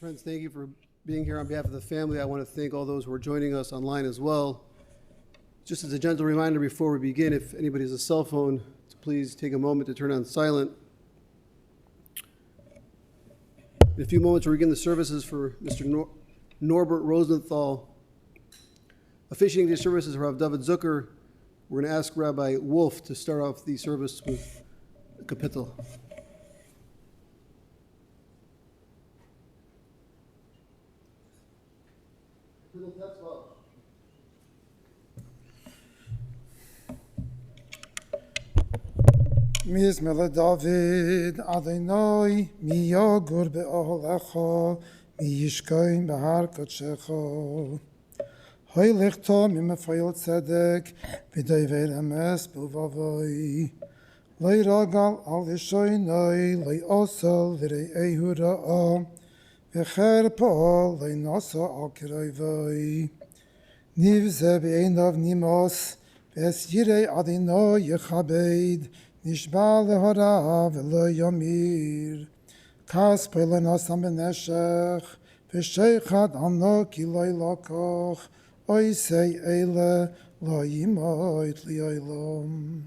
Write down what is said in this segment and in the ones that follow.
Friends, thank you for being here. On behalf of the family, I want to thank all those who are joining us online as well. Just as a gentle reminder before we begin, if anybody has a cell phone, to please take a moment to turn on silent. In a few moments, we'll begin the services for Mr. Norbert Rosenthal. Officiating these services, Rav David Zucker. We're going to ask Rabbi Wolf to start off the service with a kapitel. מזמר לדוד, אדוני, מי יגור באוהלך, מי ישכון בהר קודשך. הילך תום ממפעיל צדק, ודבר אמס בלבבוי. לא ירגל על ישוענוי, לא יעשל ורעהו רעה, וחרפו לא ינשא על קרובוי. נבזה בעיניו נימוס, ואס ירא אדוני יכבד, נשבע להורא ולא ימיר. כספו לא נשם בנשך, ושחד ענו כי לא ילקח, עושי אלה לא ימות לעולם.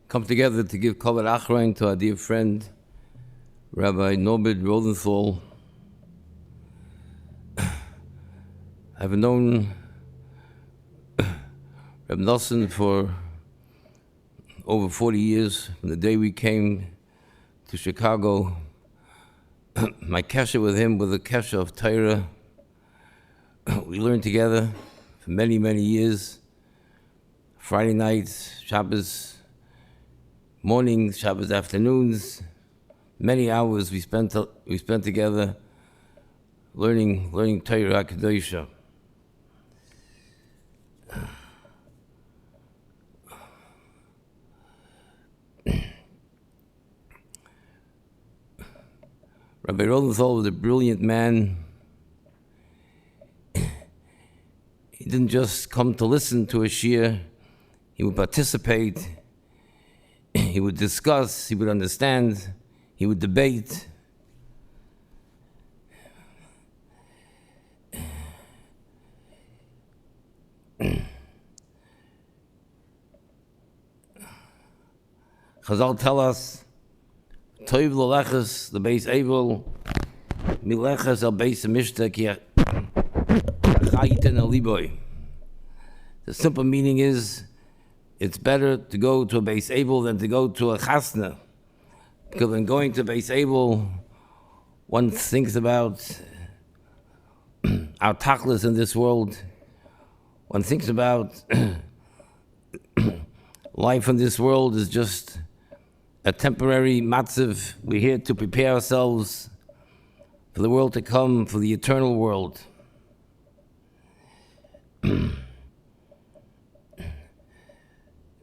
Come together to give kavod achrein to our dear friend, Rabbi Norbert Rosenthal. I've known Reb Nosson for over 40 years. From the day we came to Chicago, my kesher with him was a kesher of Torah. We learned together for many, many years. Friday nights, Shabbos mornings, Shabbos afternoons, many hours we spent together learning Torah HaKadoshah. Rabbi Rosenthal was a brilliant man. He didn't just come to listen to a shiur, he would participate. He would discuss, he would understand, he would debate. Chazal tell us, Toiv l'leches l'beis Eivel, mileches al beis Mishta ki chayiten al liboy. The simple meaning is, it's better to go to a Beis Eivel than to go to a chasna. Because when going to Beis Eivel, one thinks about our tachlis in this world. One thinks about life in this world is just a temporary matziv. We're here to prepare ourselves for the world to come, for the eternal world.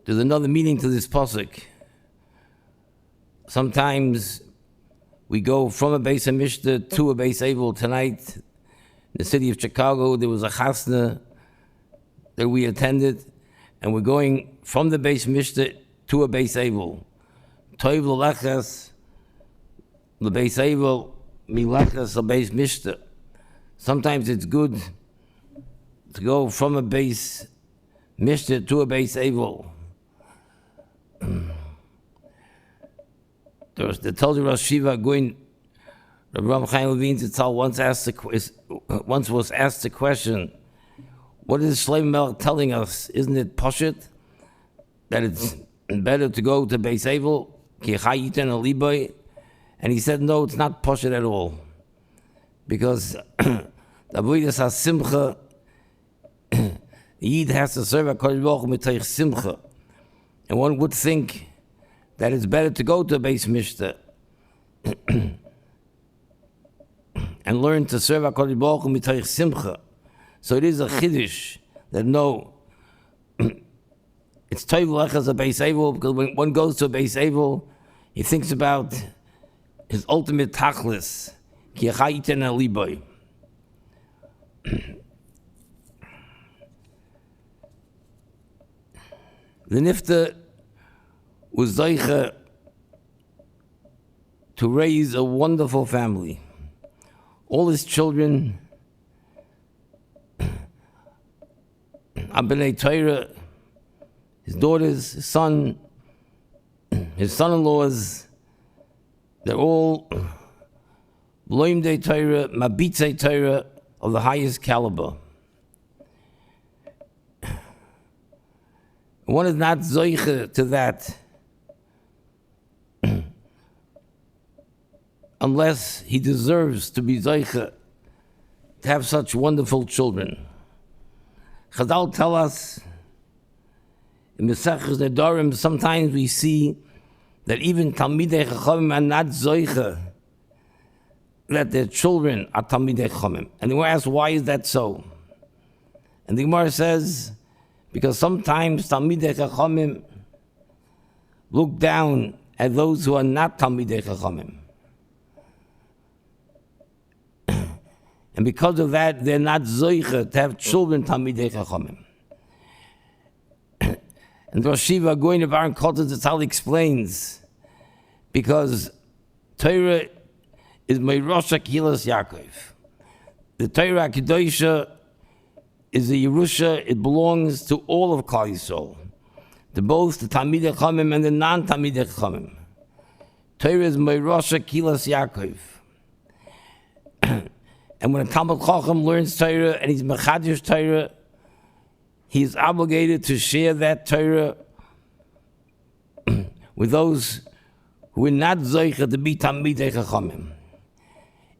There's another meaning to this pasuk. Sometimes we go from a Beis Hamishta to a Beis Eivel. Tonight, in the city of Chicago, there was a chasna that we attended, and we're going from the Beis Hamishta to a Beis Eivel. Toiv l'leches l'beis Eivel, mileches l'beis Mishta. Sometimes it's good to go from a Beis Mishta to a Beis Eivel. The Talmud Rosh Shiva going, Rabbi Chaim Levine Zitzal once was asked the question, what is Shlomo Melech telling us? Isn't it pashut that it's better to go to Beis Eivel, ki chayiten al liboy? And he said, no, it's not pashut at all, because the avodas hasimcha, the Yid has to serve HaKadosh Baruch Hu mit simcha. And one would think that it's better to go to a Beis Mishta and learn to serve HaKadosh Baruch Hu mitoich simcha. So it is a chiddush that no, it's toiv lech as a Beis Evel, because when one goes to a Beis Evel, he thinks about his ultimate tachlis, ki achai yiten aliboy. The Nifta was zeicha to raise a wonderful family. All his children, Abnei Torah, his daughters, his son, his son-in-laws, they're all Loimdei Torah, Mabitzei Torah of the highest caliber. One is not zoiche to that unless he deserves to be zoiche to have such wonderful children. Chazal tell us in Mesechus Nedarim, sometimes we see that even Talmidei Chachamim are not zoiche that their children are Talmidei Chachamim. And the Gemara asks, why is that so? And the Gemara says, because sometimes Talmidei Chachamim look down at those who are not Talmidei Chachamim. And because of that, they're not zoiche to have children Talmidei Chachamim. And Rosh Shiva going to Baron Kotel Zatzal explains, because Torah is Meirosha Kilas Yaakov. The Torah Kedosha is a Yerusha, it belongs to all of Klal Yisrael, to both the Talmidei Chachamim and the non-Talmidei Chachamim. Torah is Meirosha Kilas Yaakov. And when a Talmid Chacham learns Torah and he's Mechadish Torah, he's obligated to share that Torah with those who are not Zoicha to be Talmidei Chachamim.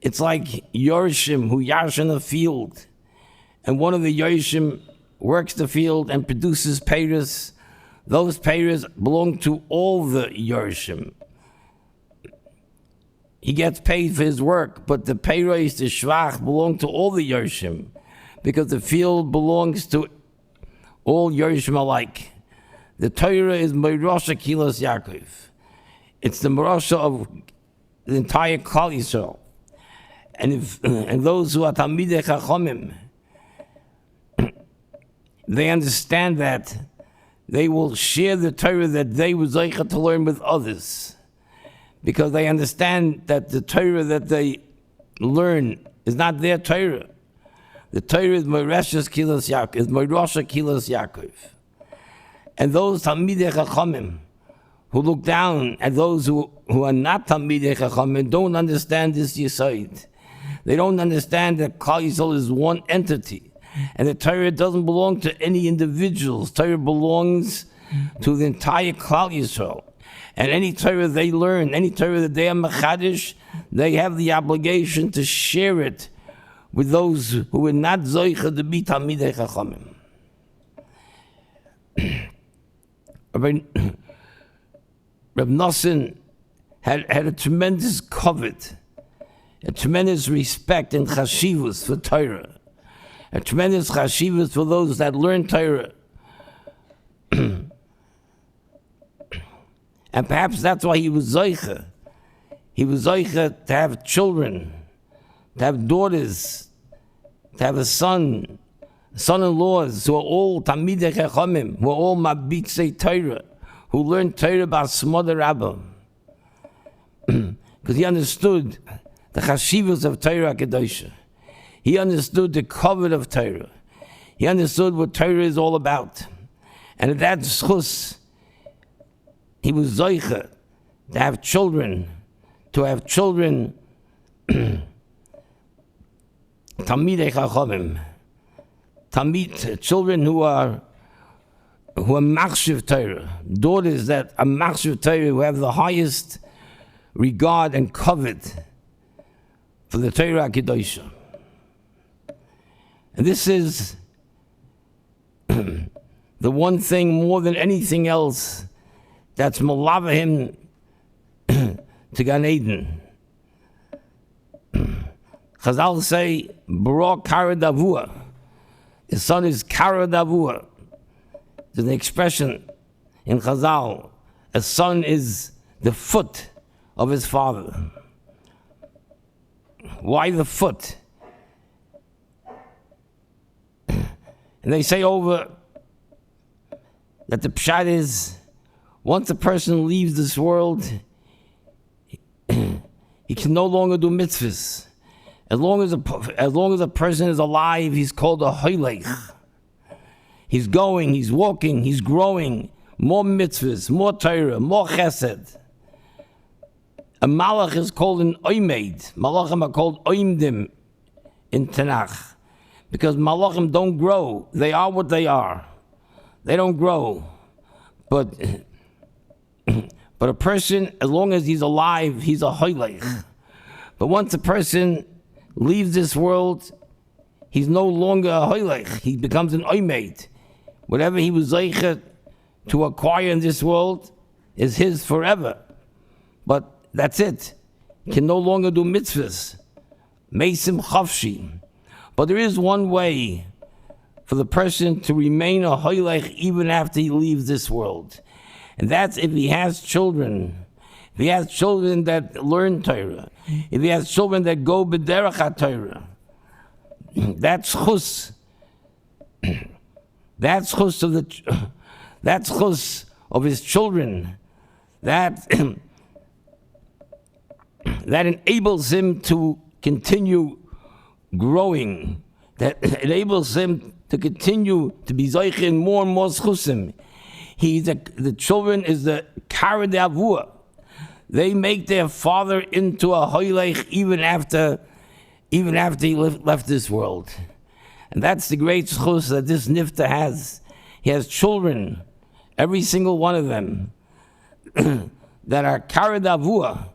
It's like Yorshim who yarsh in a field, and one of the Yorshim works the field and produces peiros. Those peiros belong to all the Yorshim. He gets paid for his work, but the peiros, the shvach, belong to all the Yorshim, because the field belongs to all Yorshim alike. The Torah is Meirosha Kilas Yaakov. It's the Meirosha of the entire Klal Yisrael. And those who are Talmidei Chachamim, they understand that they will share the Torah that they were zeicha to learn with others, because they understand that the Torah that they learn is not their Torah. The Torah is Meirosha Kilas Yaakov, is Meirosha Kilas Yaakov. And those Talmidei Chachamim who look down at those who are not Talmidei Chachamim don't understand this yesod. They don't understand that Klal Yisrael is one entity, and the Torah doesn't belong to any individuals. Torah belongs to the entire Klal Yisrael. And any Torah they learn, any Torah that they are mechadish, they have the obligation to share it with those who are not zoicha to be Talmidei Chachamim. Reb Nosson had a tremendous covet, a tremendous respect and chashivus for Torah, a tremendous chashivus for those that learn Torah. And perhaps that's why he was zoicha. He was zoicha to have children, to have daughters, to have a son, son-in-laws who are all Talmidei Chachamim, who are all Mabitzei Torah, who learned Torah by Smother Rabbah. Because he understood the chashivos of Torah Kedosha. He understood the covet of Torah. He understood what Torah is all about. And at that schus, he was zoicha to have children, Talmidei Chachamim, children who are machshiv Torah, daughters that are machshiv Torah, who have the highest regard and covet for the Torah Kedosha. And this is the one thing more than anything else that's malava him to Gan Eden. Chazal say, Bro Kara Davua. His son is Kara Davua. There's an expression in Chazal. A son is the foot of his father. Why the foot? And they say over that the pshat is, once a person leaves this world, he can no longer do mitzvahs. As long as a person is alive, he's called a hoylech. He's going, he's walking, he's growing. More mitzvahs, more Torah, more chesed. A malach is called an oimed. Malachim are called oimdim in Tanakh. Because malachim don't grow. They are what they are. They don't grow. But a person, as long as he's alive, he's a hoylech. But once a person leaves this world, he's no longer a hoylech. He becomes an oimed. Whatever he was zeichet to acquire in this world is his forever. But that's it. He can no longer do mitzvahs. Meisim chavshi. But there is one way for the person to remain a hoylech even after he leaves this world. And that's if he has children. If he has children that learn Torah. If he has children that go b'derech HaTorah. That's chus. That's chus of that's chus of his children. That enables him to continue growing. That enables him to continue to be zoich in more and more schusim. The children is the kara d'avua. They make their father into a hoylech even after he left this world. And that's the great schus that this nifta has. He has children, every single one of them, that are kara d'avua.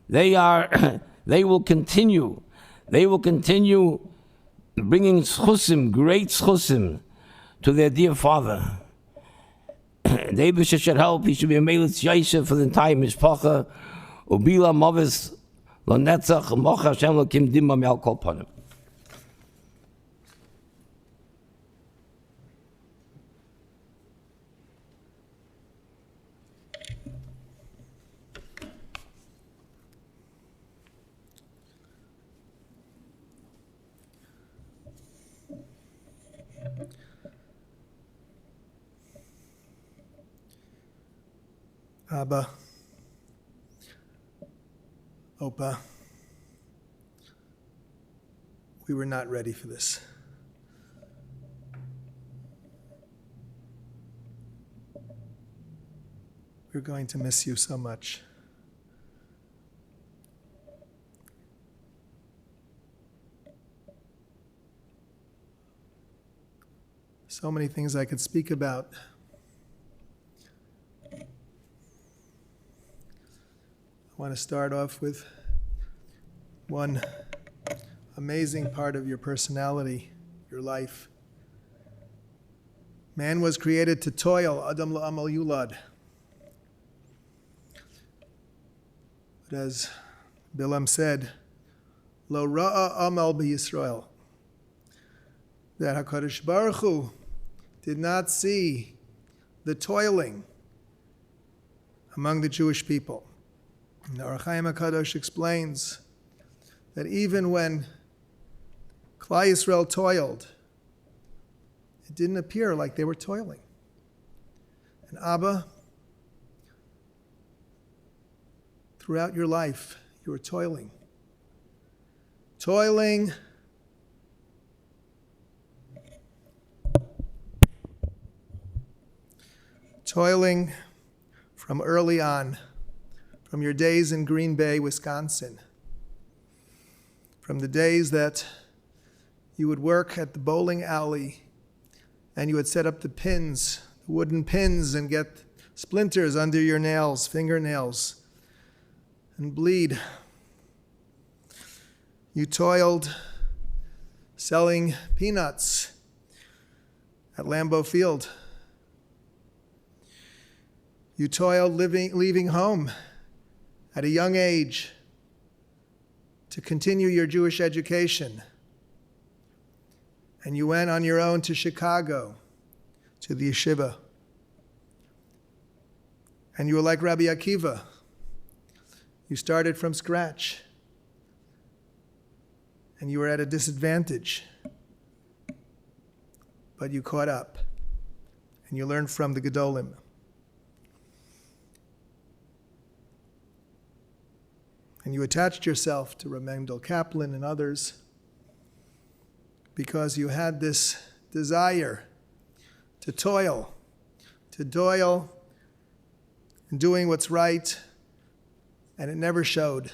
They will continue bringing schusim, great schusim, to their dear father. The Eibusha should help. He should be a melitz yaisha for the entire mishpacha. Ubila mavis lo netzach mocha Hashem lo kim dimma me'al kol panim. Abba, Opa, we were not ready for this. We're going to miss you so much. So many things I could speak about. I want to start off with one amazing part of your personality, your life. Man was created to toil, Adam la'amal yulad. But as Bilam said, Lo ra'a amal b'Yisrael, that HaKadosh Baruch Hu did not see the toiling among the Jewish people. And the Or Chaim HaKadosh explains that even when Klal Yisrael toiled, it didn't appear like they were toiling. And Abba, throughout your life, you were toiling. Toiling from early on, from your days in Green Bay, Wisconsin, from the days that you would work at the bowling alley and you would set up the pins, the wooden pins, and get splinters under your nails, fingernails, and bleed. You toiled selling peanuts at Lambeau Field. You toiled leaving home at a young age to continue your Jewish education. And you went on your own to Chicago, to the yeshiva. And you were like Rabbi Akiva. You started from scratch. And you were at a disadvantage. But you caught up. And you learned from the Gedolim. And you attached yourself to Rav Mendel Kaplan and others because you had this desire to toil in doing what's right, and it never showed.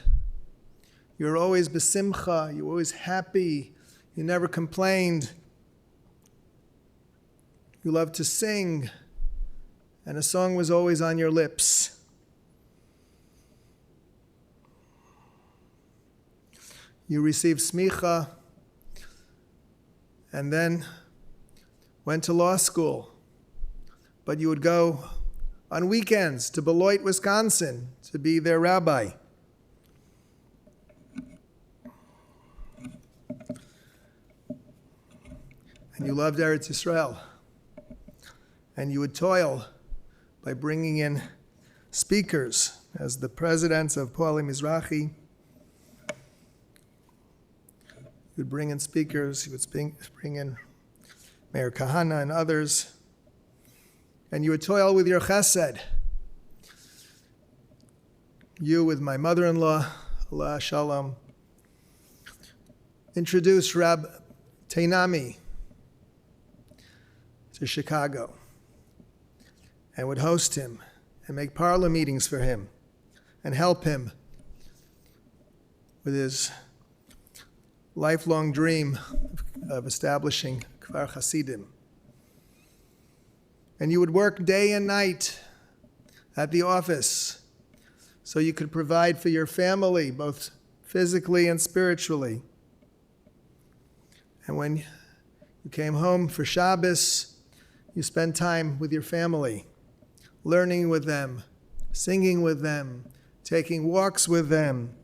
You were always besimcha, you were always happy, you never complained. You loved to sing, and a song was always on your lips. You received smicha, and then went to law school. But you would go on weekends to Beloit, Wisconsin, to be their rabbi. And you loved Eretz Yisrael. And you would toil by bringing in speakers as the presidents of Poali Mizrahi. You would bring in speakers, you would bring in Mayor Kahana and others, and you would toil with your chesed. You with my mother-in-law, Allah Shalom, introduced Rab Tainami to Chicago and would host him and make parlor meetings for him and help him with his lifelong dream of establishing Kfar Hasidim. And you would work day and night at the office so you could provide for your family, both physically and spiritually. And when you came home for Shabbos, you spent time with your family, learning with them, singing with them, taking walks with them,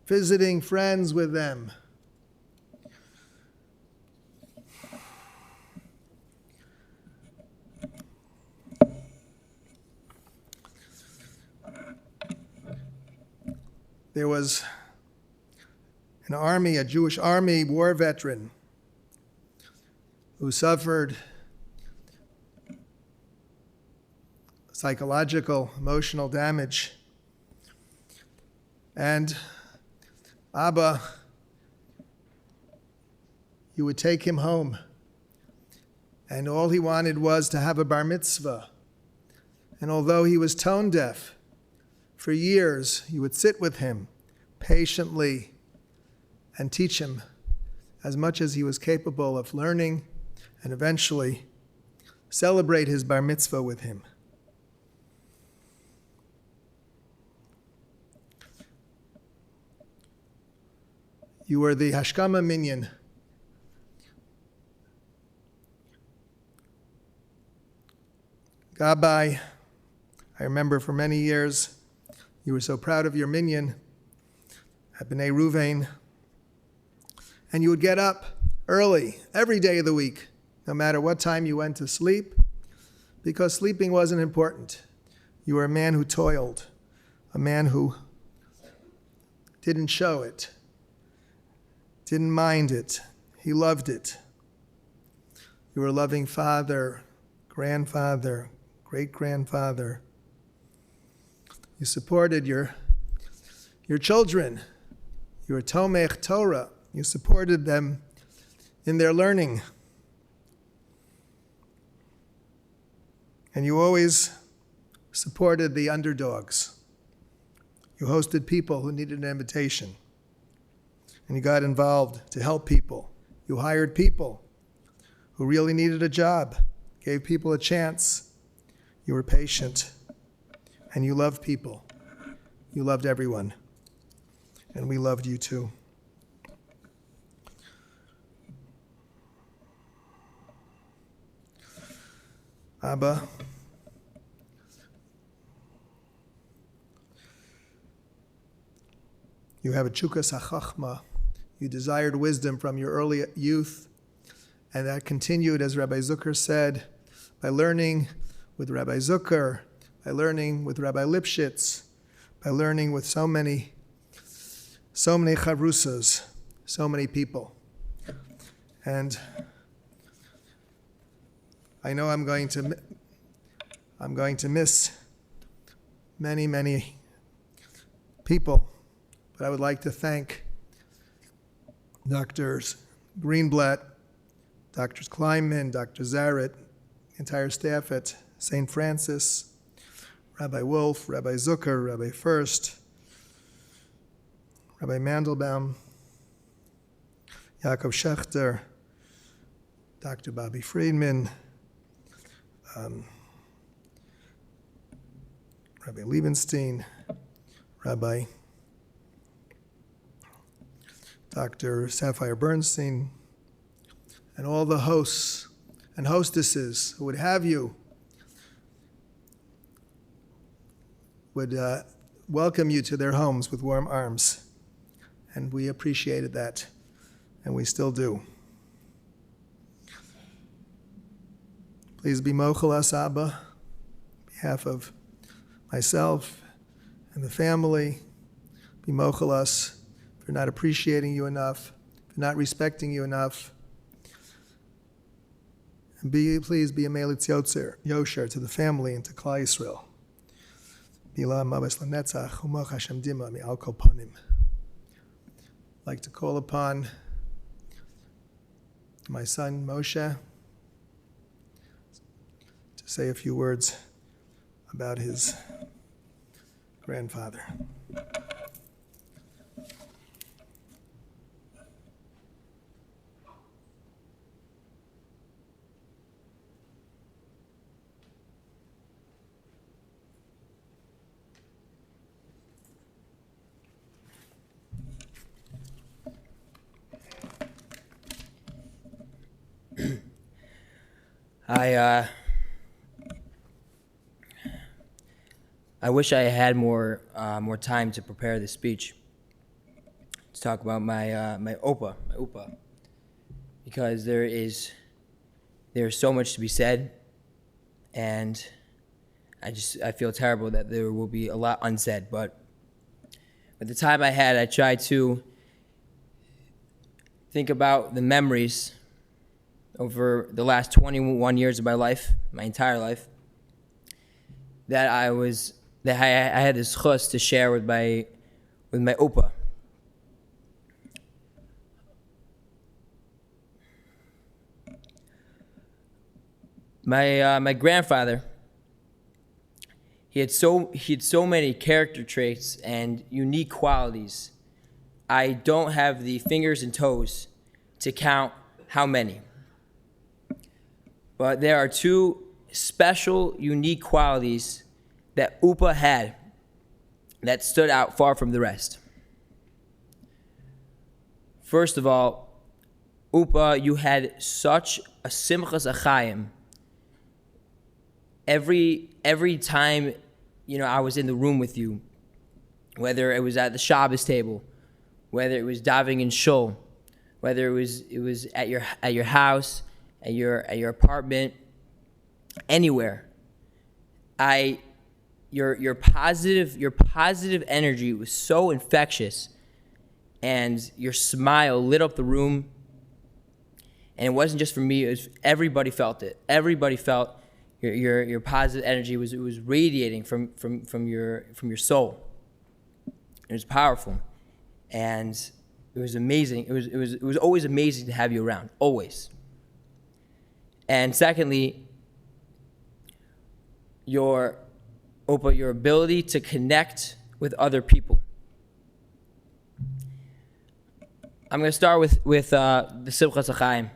visiting friends with them. There was an army, a Jewish army war veteran who suffered psychological, emotional damage. And Abba, you would take him home, and all he wanted was to have a bar mitzvah. And although he was tone deaf, for years you would sit with him patiently and teach him as much as he was capable of learning, and eventually celebrate his bar mitzvah with him. You were the Hashkama Minyan. Gabbai, I remember for many years, you were so proud of your minyan at B'nai Ruvain, and you would get up early every day of the week, no matter what time you went to sleep, because sleeping wasn't important. You were a man who toiled, a man who didn't show it, didn't mind it. He loved it. You were a loving father, grandfather, great-grandfather. You supported your children. You were Tomech Torah. You supported them in their learning. And you always supported the underdogs. You hosted people who needed an invitation. And you got involved to help people. You hired people who really needed a job, gave people a chance. You were patient. And you loved people. You loved everyone. And we loved you too. Abba, You have a chukas hachachma. You desired wisdom from your early youth, and that continued, as Rabbi Zucker said, by learning with Rabbi Zucker, by learning with Rabbi Lipschitz, by learning with so many chavrusas, so many people. And I know I'm going to miss many, many people, but I would like to thank Drs. Greenblatt, Drs. Kleinman, Dr. Zaret, the entire staff at St. Francis, Rabbi Wolf, Rabbi Zucker, Rabbi First, Rabbi Mandelbaum, Yaakov Schechter, Dr. Bobby Friedman, Rabbi Liebenstein, Rabbi Dr. Sapphire Bernstein, and all the hosts and hostesses who would have you, would welcome you to their homes with warm arms. And we appreciated that, and we still do. Please be mochel as Abba, on behalf of myself and the family. Be mochel us for not appreciating you enough, for not respecting you enough. And please be a melitz yosher to the family and to Klal Yisrael. Bila mabes lenetzach umach Hashem dima mi al kol panim. I'd like to call upon my son Moshe to say a few words about his grandfather. I wish I had more time to prepare this speech. To talk about my upa, because there's so much to be said, and I feel terrible that there will be a lot unsaid. But with the time I had, I tried to think about the memories over the last 21 years of my life, my entire life, that I had this chus to share with my upa. My grandfather, he had so many character traits and unique qualities. I don't have the fingers and toes to count how many. But there are two special, unique qualities that Upa had that stood out far from the rest. First of all, Upa, you had such a simchas achayim. Every time, I was in the room with you, whether it was at the Shabbos table, whether it was davening in shul, whether it was at your house, at your apartment, anywhere. Your positive energy was so infectious, and your smile lit up the room. And it wasn't just for me; everybody felt it. Everybody felt your positive energy was radiating from your soul. It was powerful, and it was amazing. It was always amazing to have you around, always. And secondly, your ability to connect with other people. I'm going to start with the Simchas Chaim.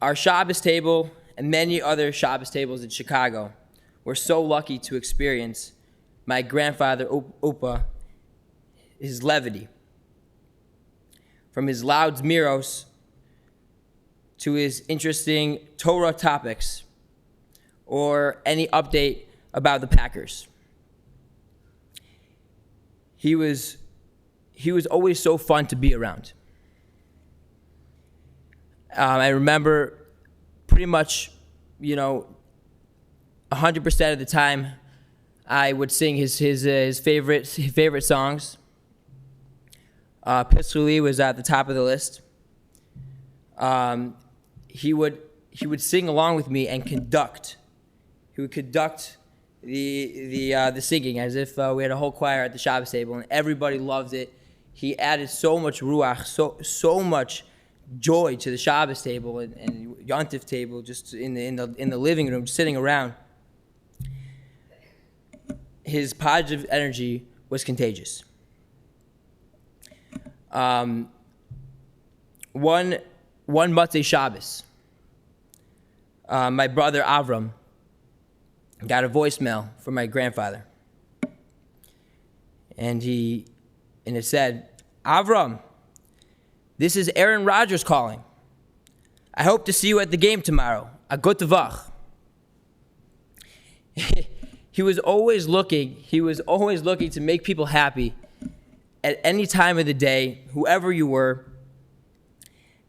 Our Shabbos table and many other Shabbos tables in Chicago were so lucky to experience my grandfather Upa, his levity. From his loud zmiros to his interesting Torah topics, or any update about the Packers. he was always so fun to be around. I remember pretty much, 100% of the time, I would sing his favorite songs. Pistoli was at the top of the list. He would sing along with me and conduct. He would conduct the singing as if we had a whole choir at the Shabbos table, and everybody loved it. He added so much ruach, so much joy to the Shabbos table and Yontif table, just in the living room, sitting around. His positive energy was contagious. One Motzei Shabbos, my brother Avram got a voicemail from my grandfather, and it said, "Avram, this is Aaron Rodgers calling. I hope to see you at the game tomorrow. A good vach." He was always looking to make people happy at any time of the day, whoever you were,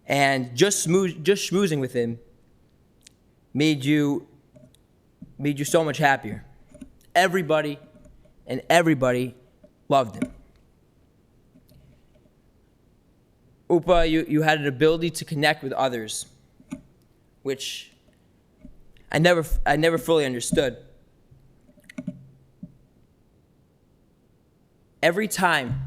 and just schmoozing with him made you so much happier. Everybody loved him. Upa, you had an ability to connect with others, which I never fully understood. Every time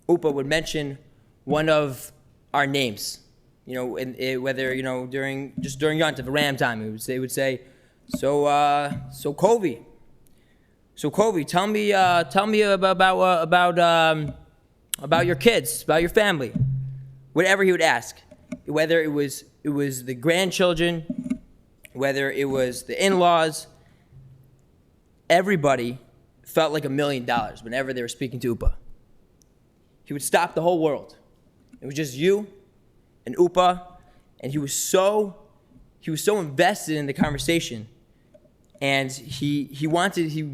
Upa would mention one of our names, whether during Yontif, Ram time, they would say, so Kobe, tell me about your kids, about your family, whatever he would ask, whether it was the grandchildren, whether it was the in-laws, everybody felt like $1 million whenever they were speaking to Upa. He would stop the whole world. It was just you and Upa, and he was so invested in the conversation, and he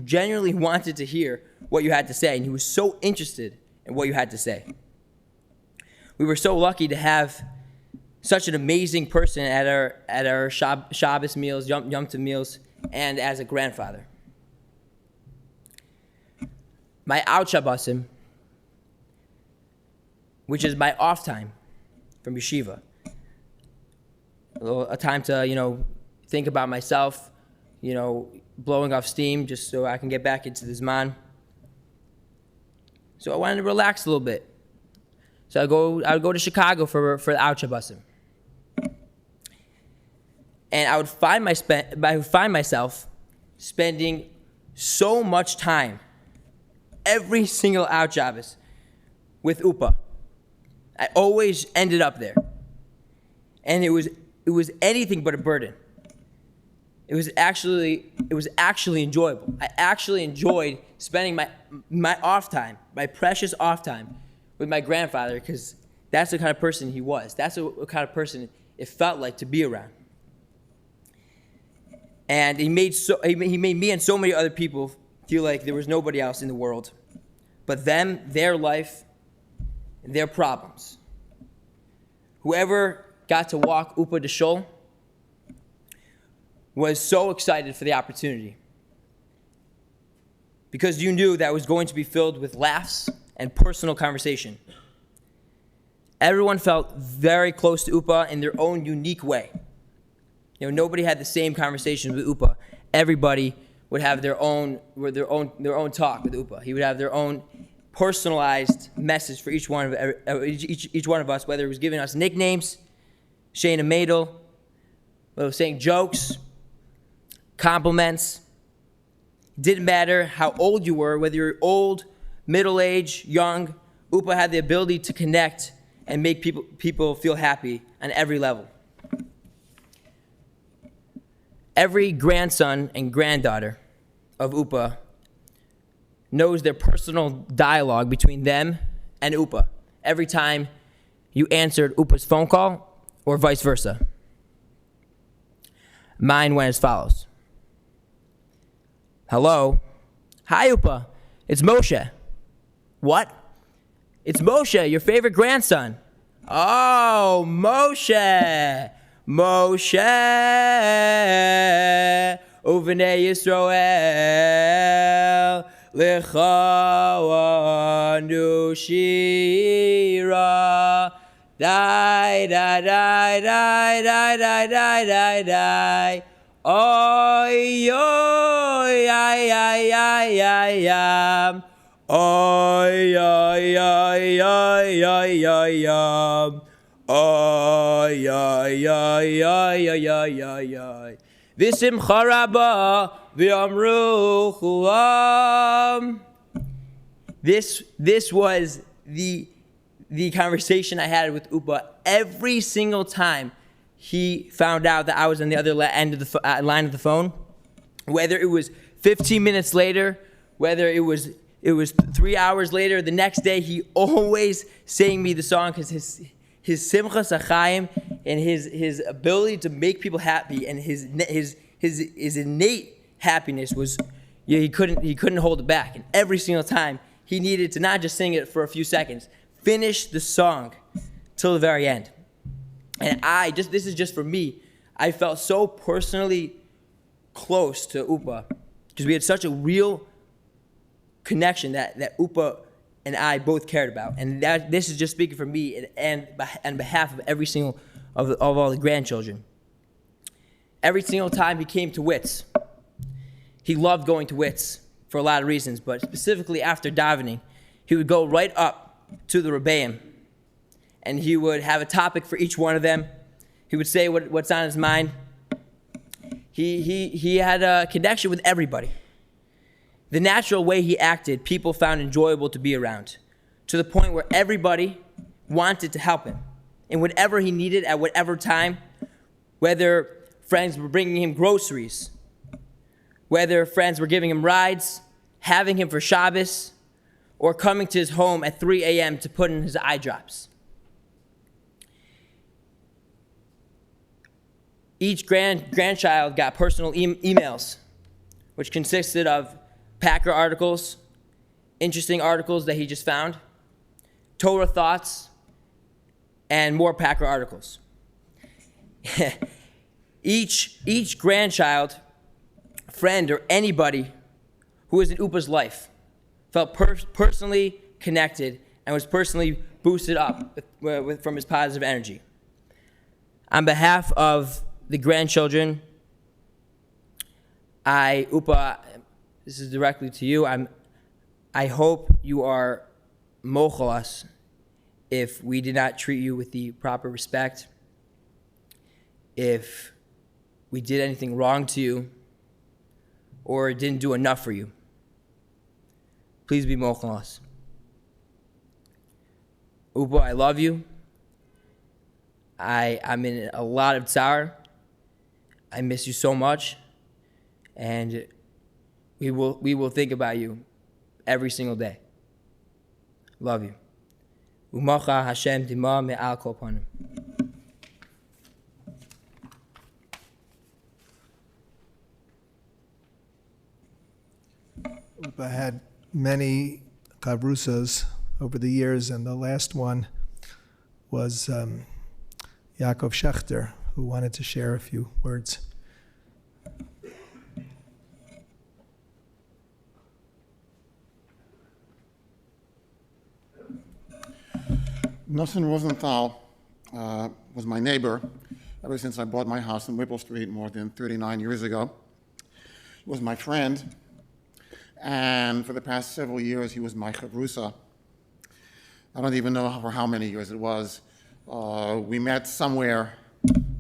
genuinely wanted to hear what you had to say, and he was so interested in what you had to say. We were so lucky to have such an amazing person at our Shabbos meals, Yom Tov meals, and as a grandfather. My out Shabbosim, which is my off time from yeshiva, a time to think about myself, blowing off steam just so I can get back into the Zman. So I wanted to relax a little bit. So I would go to Chicago for the out Shabbosim. And I would find myself spending so much time every single out Shabbos with Upa. I always ended up there. And it was anything but a burden. It was actually enjoyable. I actually enjoyed spending my off time, my precious off time, with my grandfather, because that's the kind of person he was. That's the kind of person it felt like to be around. And he made me and so many other people feel like there was nobody else in the world but them, their life, and their problems. Whoever got to walk Upa to Shul was so excited for the opportunity, because you knew that was going to be filled with laughs and personal conversation. Everyone felt very close to Upa in their own unique way. Nobody had the same conversations with Upa. Everybody would have their own talk with Upa. He would have their own personalized message for each one of us, whether it was giving us nicknames, Shane and Madel, whether it was saying jokes, compliments. It didn't matter how old you were, whether you were old, middle-aged, young. Upa had the ability to connect and make people feel happy on every level. Every grandson and granddaughter of Upa knows their personal dialogue between them and Upa every time you answered Upa's phone call or vice versa. Mine went as follows. "Hello. Hi, Upa. It's Moshe. What? It's Moshe, your favorite grandson. Oh, Moshe. Moshe. Uvnei Yisrael. L'chawanu shira. Die, die, die, die, die, die, die, die, die. Oy, oy, ay, ay, ay, ay, ay. Oy, oy, oy, oy, oy, oy, oy. Oy, oy, oy, oy, oy, oy, oy, oy. V'simcha rabba v'amru chulam. This was the conversation I had with Upa every single time he found out that I was on the other end of the line of the phone. Whether it was 15 minutes later, whether it was 3 hours later, the next day, he always sang me the song because his simchas achayim and his ability to make people happy and his innate happiness was, he couldn't hold it back. And every single time, he needed to not just sing it for a few seconds, finish the song till the very end. And this is just for me, I felt so personally close to Upa because we had such a real connection that Upa and I both cared about. And this is just speaking for me and on behalf of every single of all the grandchildren. Every single time he came to WITS, he loved going to WITS for a lot of reasons, but specifically after davening, he would go right up to the Rebbeim and he would have a topic for each one of them. He would say what's on his mind. He had a connection with everybody. The natural way he acted, people found enjoyable to be around, to the point where everybody wanted to help him in whatever he needed at whatever time, whether friends were bringing him groceries, whether friends were giving him rides, having him for Shabbos, or coming to his home at 3 a.m. to put in his eye drops. Each grandchild got personal emails, which consisted of Packer articles, interesting articles that he just found, Torah thoughts, and more Packer articles. Each grandchild, friend, or anybody who was in Upa's life felt personally connected and was personally boosted up from his positive energy. On behalf of the grandchildren, Upa, this is directly to you. I hope you are mochel us if we did not treat you with the proper respect, if we did anything wrong to you, or didn't do enough for you. Please be mochel us. Upa, I love you. I'm in a lot of tsar. I miss you so much, and we will think about you every single day. Love you. Umacha Hashem dima me'al kol panim. Upa had many kavrusas over the years, and the last one was Yaakov Schechter, who wanted to share a few words. Norbert Rosenthal was my neighbor ever since I bought my house on Whipple Street more than 39 years ago. He was my friend, and for the past several years, he was my chavrusa. I don't even know for how many years it was. We met somewhere,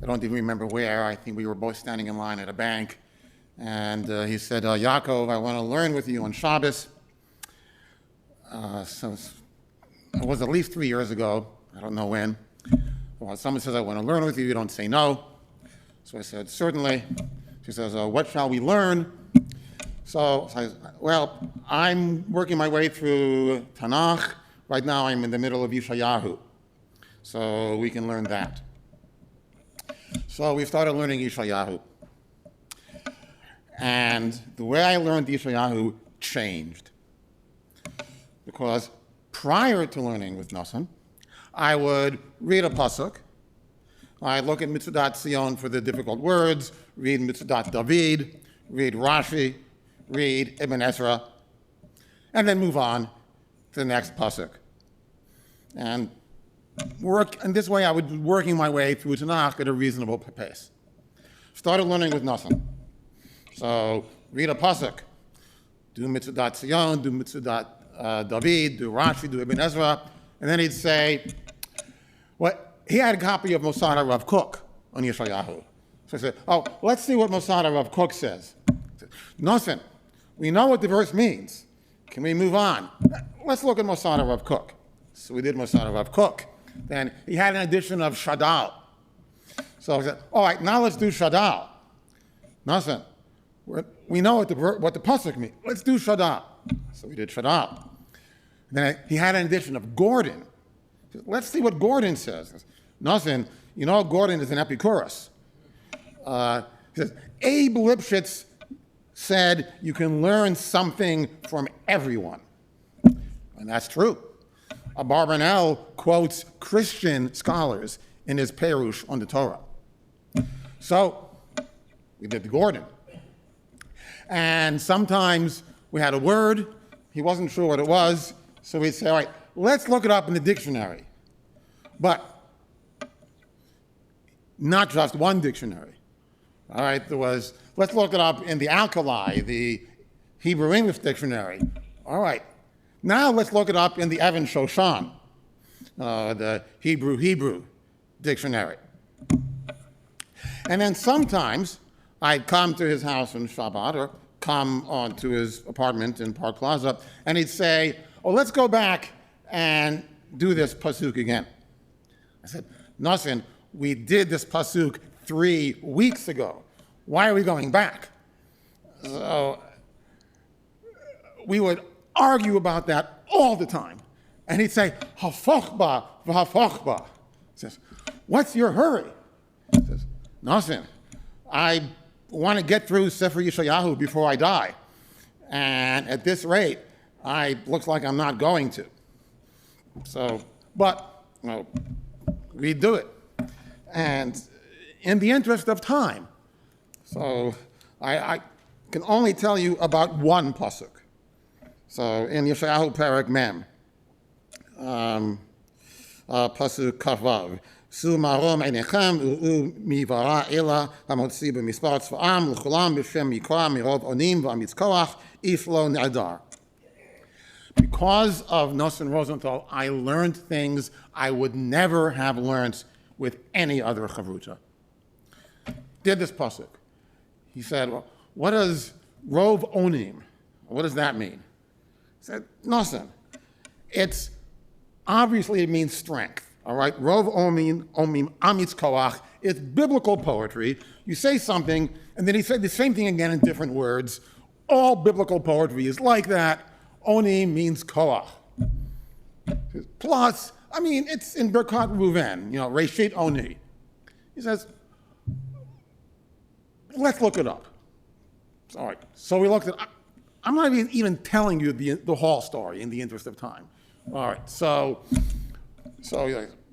I don't even remember where. I think we were both standing in line at a bank, and he said, Yaakov, I want to learn with you on Shabbos. So it was at least 3 years ago. I don't know when. Well, someone says, I want to learn with you. You don't say no. So I said, certainly. She says, what shall we learn? So I said, well, I'm working my way through Tanakh. Right now I'm in the middle of Yeshayahu. So we can learn that. So we started learning Yeshayahu. And the way I learned Yeshayahu changed. because prior to learning with Nosson, I would read a pasuk. I'd look at Mitzvot Zion for the difficult words, read Mitzvot David, read Rashi, read Ibn Ezra, and then move on to the next pasuk. And this way I would be working my way through Tanakh at a reasonable pace. Started learning with Nosson. So read a pasuk, do Mitzvot Zion, do Mitzvot David, do Rashi, do Ibn Ezra, and then he'd say, he had a copy of Mosada Rav Kook on Yeshayahu. So I said, let's see what Mosada Rav Kook says. Nosson, we know what the verse means. Can we move on? Let's look at Mosada Rav Kook. So we did Mosada Rav Kook. Then he had an edition of Shadal. So I said, all right, now let's do Shadal. Nosson, we know what the pasuk means. Let's do Shadal. So we did Shadal. Then he had an edition of Gordon. Said, let's see what Gordon says. Nosson, you know Gordon is an Epicurus. He says, Abe Lipschitz said you can learn something from everyone. And that's true. Abarbanel quotes Christian scholars in his Perush on the Torah. So we did the Gordon. And sometimes we had a word, he wasn't sure what it was, so we'd say, all right, let's look it up in the dictionary. But not just one dictionary. All right, let's look it up in the Alkali, the Hebrew English dictionary. All right, now let's look it up in the Evan Shoshan, the Hebrew dictionary. And then sometimes I'd come to his house on Shabbat or come on to his apartment in Park Plaza, and he'd say, let's go back and do this pasuk again. I said, Nosson, we did this pasuk 3 weeks ago. Why are we going back? So we would argue about that all the time. And he'd say, Hafochba, v'hafochba. He says, what's your hurry? He says, Nosson, I want to get through Sefer Yeshayahu before I die. And at this rate, looks like I'm not going to. So, but we do it. And in the interest of time, so I can only tell you about one pasuk. So in Yeshayahu Perek Mem, pasuk Kavav, Su marom einechem u'u mivara ela hamotzi b'mispar tzva'am l'chulam b'shem mikra mirov onim v'amitz koach ish lo ne'adar. Because of Norbert Rosenthal, I learned things I would never have learned with any other chavruta. Did this pasuk. He said, what does rov onim, what does that mean? He said, Nosson, obviously it means strength. All right, Rov Omim Amitz Koach. It's biblical poetry. You say something, and then he said the same thing again in different words. All biblical poetry is like that. Onim means Koach. Plus, it's in Birkat Ruven, Reshit Oni. He says, let's look it up. All right, so we looked at it. I'm not even telling you the whole story in the interest of time. All right, so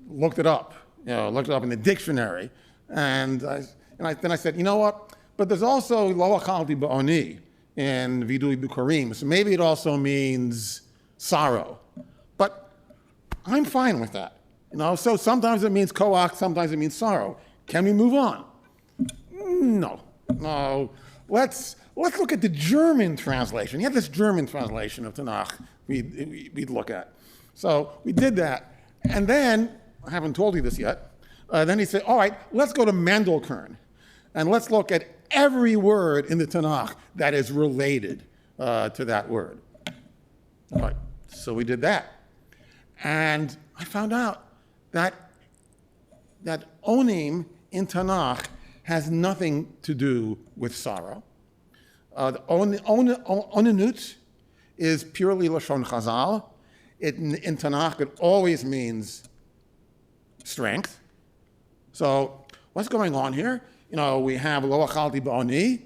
looked it up, looked it up in the dictionary, and then I said, you know what? But there's also lo achalti ba'oni in vidui b'kurim, so maybe it also means sorrow. But I'm fine with that, So sometimes it means koach, sometimes it means sorrow. Can we move on? No. Let's look at the German translation. You have this German translation of Tanakh we'd look at. So we did that. And then, I haven't told you this yet, then he said, all right, let's go to Mandelkern, and let's look at every word in the Tanakh that is related to that word. All right, so we did that. And I found out that onim in Tanakh has nothing to do with sorrow. The oninut is purely Lashon Chazal. In Tanakh, it always means strength. So what's going on here? We have lo achalti ba'oni.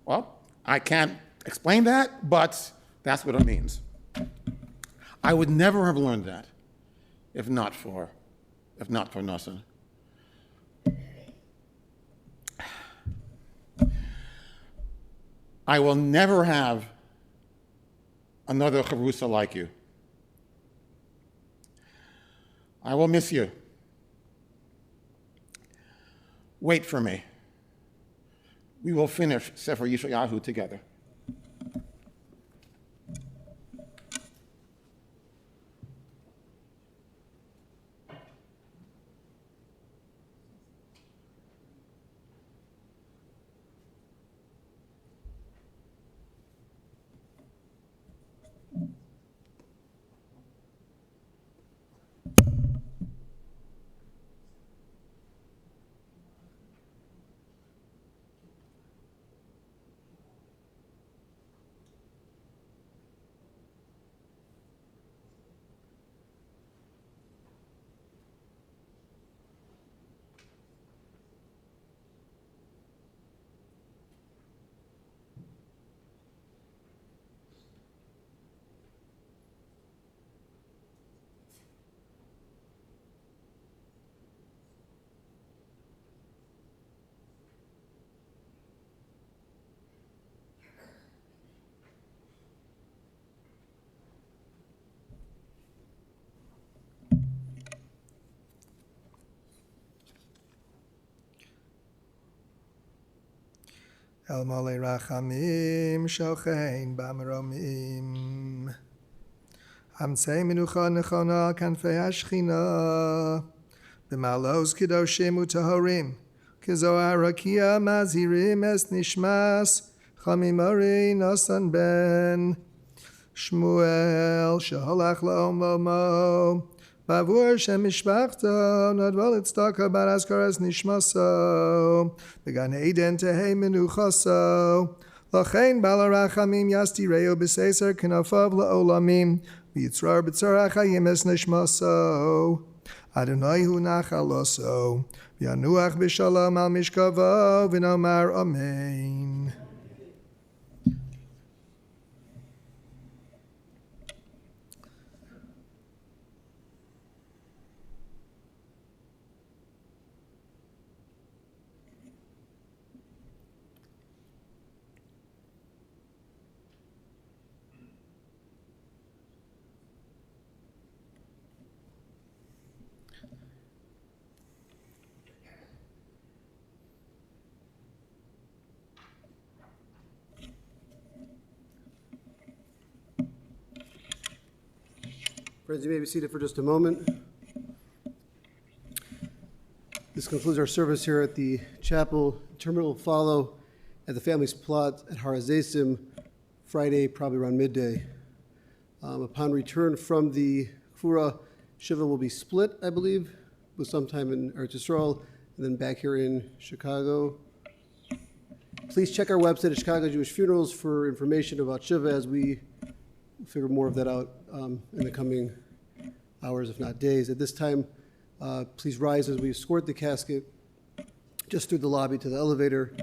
Well, I can't explain that, but that's what it means. I would never have learned that if not for Nosson. I will never have another Chavrusa like you. I will miss you. Wait for me. We will finish Sefer Yeshayahu together. El Mole Rachamim Shochein Bamromim Hamtzei Menucha Nechona Kanfei Hashchina B'malos Kedoshim Utahorim Kezohar Rakia Mazirim Es Nishmas Chamimari Nosan Ben Shmuel Sheholach Laom Lomo Bavur Shem Mishpachto Nodval Tzedakah Bar Azkaras Nishmaso Began Eden Tehei Menuchaso Lachein Balarachamim Yastireo B'Seser Knafav La'olamim V'Yitzrar B'Tzarach Hayim Es Nishmaso Adonai Hu Nachaloso V'Yanuach B'Shalom Al Mishkavo V'Nomar Amen. Friends, you may be seated for just a moment. This concludes our service here at the chapel. Terminal will follow at the family's plot at Har HaZeisim Friday, probably around midday. Upon return from the Kfura, Shiva will be split, I believe, with some time in Eretz Yisrael, and then back here in Chicago. Please check our website at Chicago Jewish Funerals for information about Shiva as we figure more of that out in the coming hours, if not days. At this time, please rise as we escort the casket just through the lobby to the elevator.